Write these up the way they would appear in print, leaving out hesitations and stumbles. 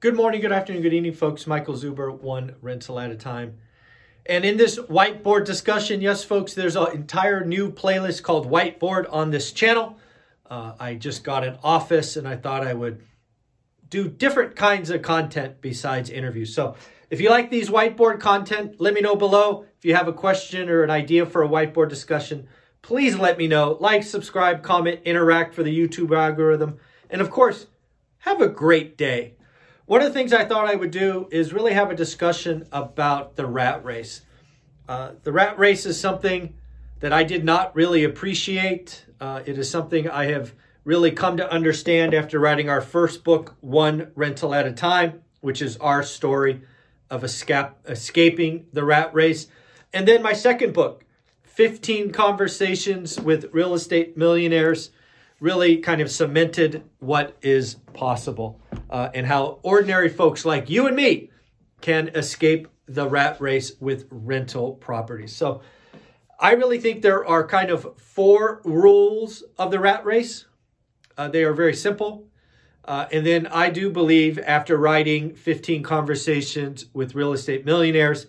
Good morning, good afternoon, good evening, folks. Michael Zuber, one rental at a time. And in this whiteboard discussion, yes, folks, there's an entire new playlist called Whiteboard on this channel. I just got an office and I thought I would do different kinds of content besides interviews. So if you like these whiteboard content, let me know below. If you have a question or an idea for a whiteboard discussion, please let me know. Like, subscribe, comment, interact for the YouTube algorithm. And of course, have a great day. One of the things I thought I would do is really have a discussion about the rat race. The rat race is something that I did not really appreciate. It is something I have really come to understand after writing our first book, One Rental at a Time, which is our story of escaping the rat race. And then my second book, 15 Conversations with Real Estate Millionaires, really kind of cemented what is possible and how ordinary folks like you and me can escape the rat race with rental properties. So I really think there are kind of 4 rules of the rat race. They are very simple. And then I do believe after writing 15 Conversations with Real Estate Millionaires,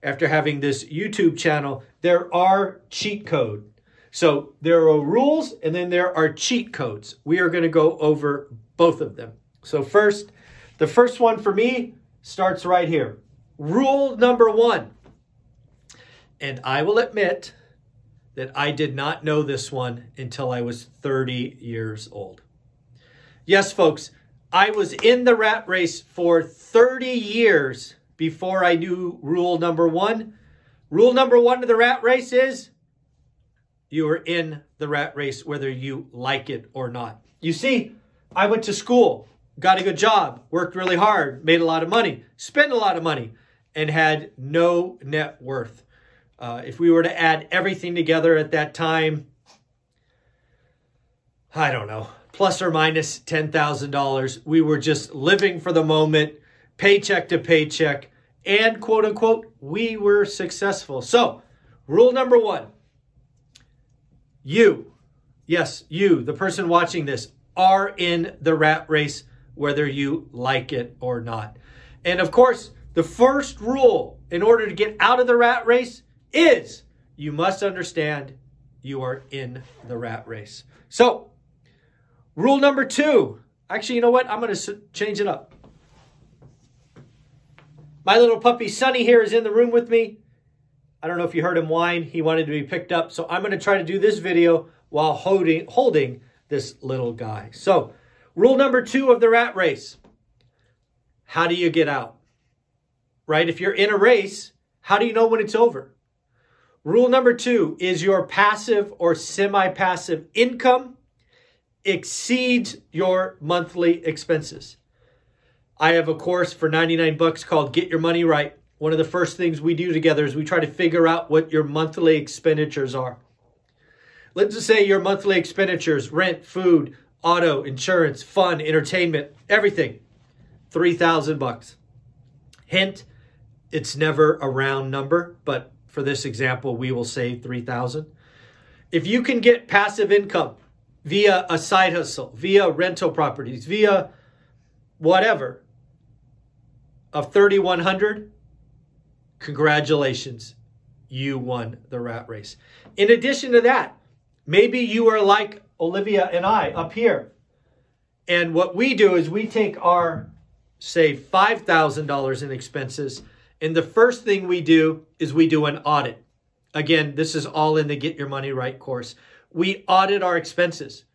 after having this YouTube channel, there are cheat codes. So there are rules and then there are cheat codes. We are going to go over both of them. So first, the first one for me starts right here. Rule number 1. And I will admit that I did not know this one until I was 30 years old. Yes, folks, I was in the rat race for 30 years before I knew rule number 1. Rule number 1 of the rat race is you are in the rat race whether you like it or not. You see, I went to school, got a good job, worked really hard, made a lot of money, spent a lot of money, and had no net worth. If we were to add everything together at that time, I don't know, plus or minus $10,000, we were just living for the moment, paycheck to paycheck, and quote unquote, we were successful. So, rule number 1. You, yes, you, the person watching this, are in the rat race, whether you like it or not. And of course, the first rule in order to get out of the rat race is you must understand you are in the rat race. So, rule number 2. Actually, you know what? I'm going to change it up. My little puppy Sonny here is in the room with me. I don't know if you heard him whine. He wanted to be picked up. So I'm going to try to do this video while holding this little guy. So rule number 2 of the rat race. How do you get out? Right? If you're in a race, how do you know when it's over? Rule number 2 is your passive or semi-passive income exceeds your monthly expenses. I have a course for 99 bucks called Get Your Money Right. One of the first things we do together is we try to figure out what your monthly expenditures are. Let's just say your monthly expenditures, rent, food, auto, insurance, fun, entertainment, everything, 3,000 bucks. Hint, it's never a round number, but for this example, we will say 3,000. If you can get passive income via a side hustle, via rental properties, via whatever, of 3,100, congratulations, you won the rat race. In addition to that, maybe you are like Olivia and I up here. And what we do is we take our, say, $5,000 in expenses. And the first thing we do is we do an audit. Again, this is all in the Get Your Money Right course. We audit our expenses.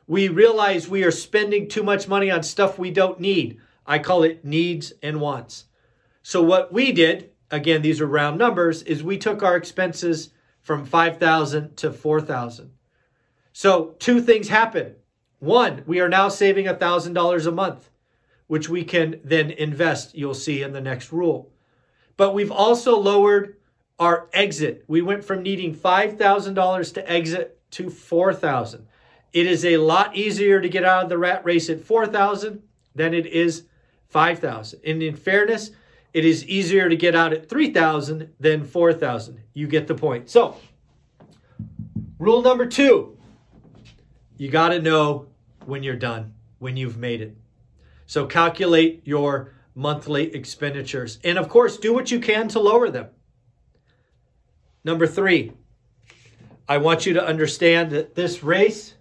We realize we are spending too much money on stuff we don't need. I call it needs and wants. So what we did, again, these are round numbers, is we took our expenses from $5,000 to $4,000. So 2 things happen. 1, we are now saving $1,000 a month, which we can then invest, you'll see in the next rule. But we've also lowered our exit. We went from needing $5,000 to exit to $4,000. It is a lot easier to get out of the rat race at $4,000 than it is $5,000. And in fairness, it is easier to get out at $3,000 than $4,000. You get the point. So, rule number 2, you got to know when you're done, when you've made it. So calculate your monthly expenditures. And of course, do what you can to lower them. Number 3, I want you to understand that this race,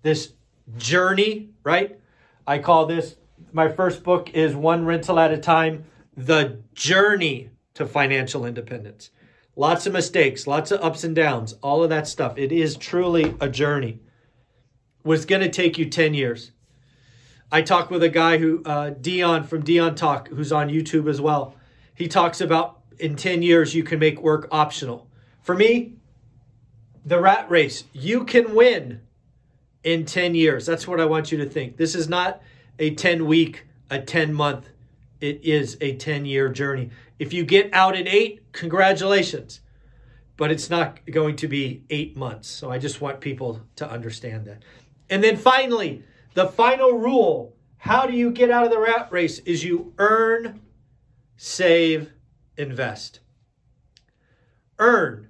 this journey, right? I call this, my first book is One Rental at a Time, The Journey to Financial Independence. Lots of mistakes, lots of ups and downs, all of that stuff. It is truly a journey. Was going to take you 10 years. I talked with a guy who, Dion from Dion Talk, who's on YouTube as well. He talks about in 10 years, you can make work optional. For me, the rat race, you can win in 10 years. That's what I want you to think. This is not a 10-week, a 10-month. It is a 10-year journey. If you get out in 8, congratulations. But it's not going to be 8 months. So I just want people to understand that. And then finally, the final rule, how do you get out of the rat race, is you earn, save, invest. Earn.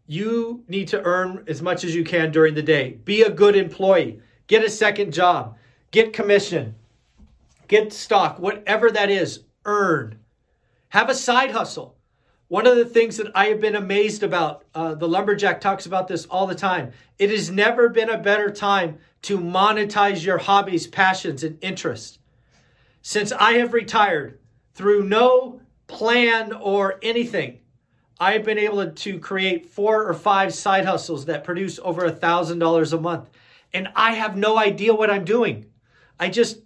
You need to earn as much as you can during the day. Be a good employee. Get a second job. Get commission. Get stock. Whatever that is, earn. Have a side hustle. One of the things that I have been amazed about, the Lumberjack talks about this all the time. It has never been a better time to monetize your hobbies, passions, and interests. Since I have retired, through no plan or anything, I have been able to create 4 or 5 side hustles that produce over $1,000 a month. And I have no idea what I'm doing. I just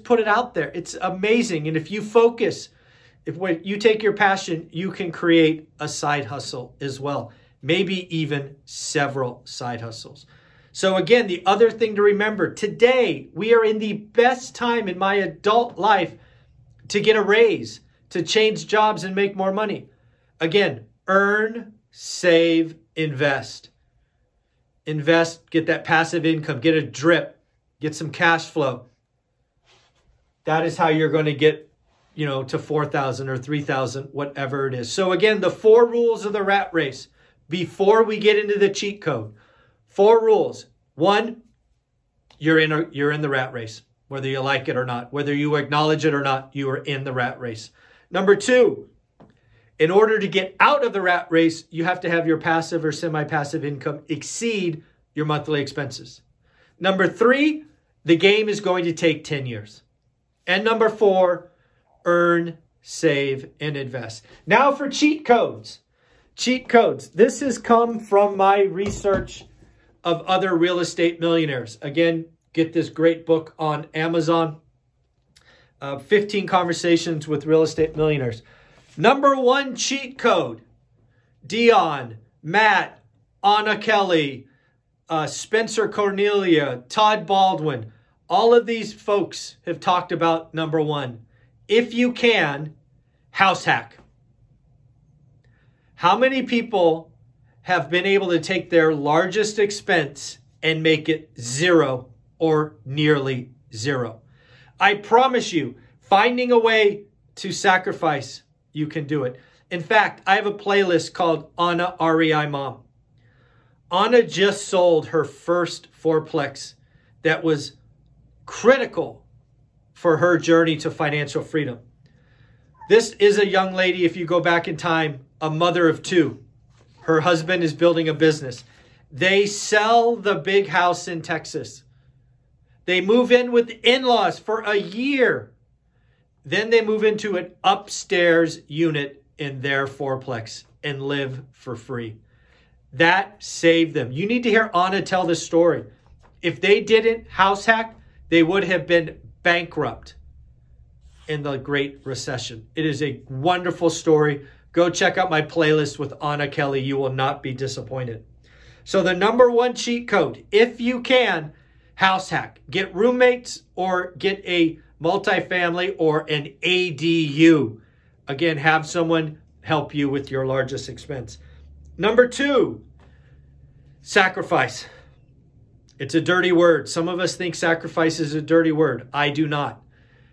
put it out there. It's amazing. And if you focus, when you take your passion, you can create a side hustle as well. Maybe even several side hustles. So again, the other thing to remember, today we are in the best time in my adult life to get a raise, to change jobs and make more money. Again, earn, save, invest. Invest, get that passive income, get a drip, get some cash flow. That is how you're going to get, to 4,000 or 3,000, whatever it is. So again, the 4 rules of the rat race before we get into the cheat code. 4 rules. 1, you're in the rat race, whether you like it or not, whether you acknowledge it or not, you are in the rat race. Number 2, in order to get out of the rat race, you have to have your passive or semi-passive income exceed your monthly expenses. Number 3, the game is going to take 10 years. And number 4, earn, save, and invest. Now for cheat codes. Cheat codes. This has come from my research of other real estate millionaires. Again, get this great book on Amazon. 15 Conversations with Real Estate Millionaires. Number 1 cheat code. Dion, Matt, Anna Kelly, Spencer Cornelia, Todd Baldwin. All of these folks have talked about number 1. If you can, house hack. How many people have been able to take their largest expense and make it 0 or nearly 0? I promise you, finding a way to sacrifice, you can do it. In fact, I have a playlist called Anna REI Mom. Anna just sold her first fourplex that was critical for her journey to financial freedom. This is a young lady, if you go back in time, a mother of 2. Her husband is building a business. They sell the big house in Texas. They move in with in-laws for a year. Then they move into an upstairs unit in their fourplex and live for free. That saved them. You need to hear Anna tell this story. If they didn't house hack, they would have been bankrupt in the Great Recession. It is a wonderful story. Go check out my playlist with Anna Kelly. You will not be disappointed. So the number 1 cheat code, if you can, house hack. Get roommates or get a multifamily or an ADU. Again, have someone help you with your largest expense. Number 2, sacrifice. It's a dirty word. Some of us think sacrifice is a dirty word. I do not.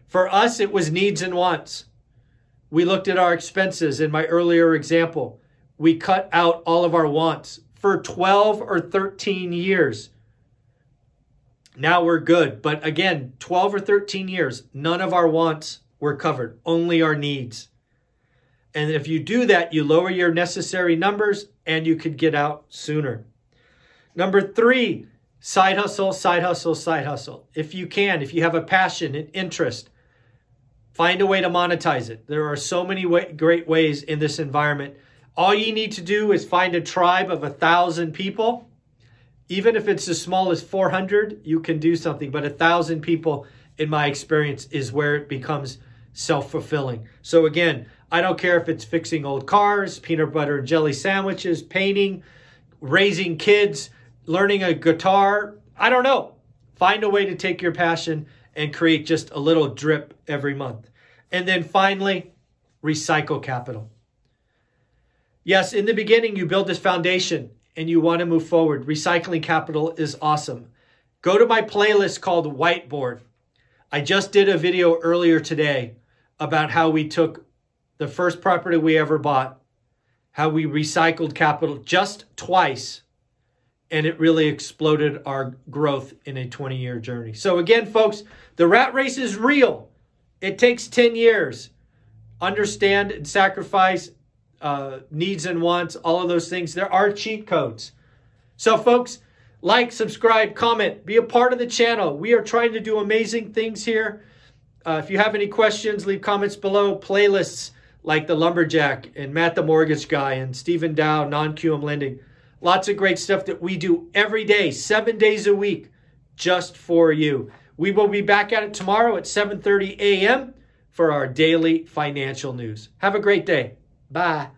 For us, it was needs and wants. We looked at our expenses in my earlier example. We cut out all of our wants for 12 or 13 years. Now we're good. But again, 12 or 13 years, none of our wants were covered, only our needs. And if you do that, you lower your necessary numbers and you could get out sooner. Number 3, side hustle, side hustle, side hustle. If you can, if you have a passion and interest, find a way to monetize it. There are so many great ways in this environment. All you need to do is find a tribe of 1,000 people. Even if it's as small as 400, you can do something. But 1,000 people, in my experience, is where it becomes self-fulfilling. So again, I don't care if it's fixing old cars, peanut butter and jelly sandwiches, painting, raising kids, learning a guitar. I don't know. Find a way to take your passion and create just a little drip every month. And then finally, recycle capital. Yes, in the beginning, you build this foundation and you want to move forward. Recycling capital is awesome. Go to my playlist called Whiteboard. I just did a video earlier today about how we took the first property we ever bought, how we recycled capital just twice, and it really exploded our growth in a 20-year journey. So again, folks, the rat race is real. It takes 10 years. Understand and sacrifice needs and wants, all of those things. There are cheat codes. So folks, like, subscribe, comment, be a part of the channel. We are trying to do amazing things here. If you have any questions, leave comments below. Playlists like The Lumberjack and Matt the Mortgage Guy and Stephen Dow, Non-QM Lending. Lots of great stuff that we do every day, 7 days a week, just for you. We will be back at it tomorrow at 7:30 a.m. for our daily financial news. Have a great day. Bye.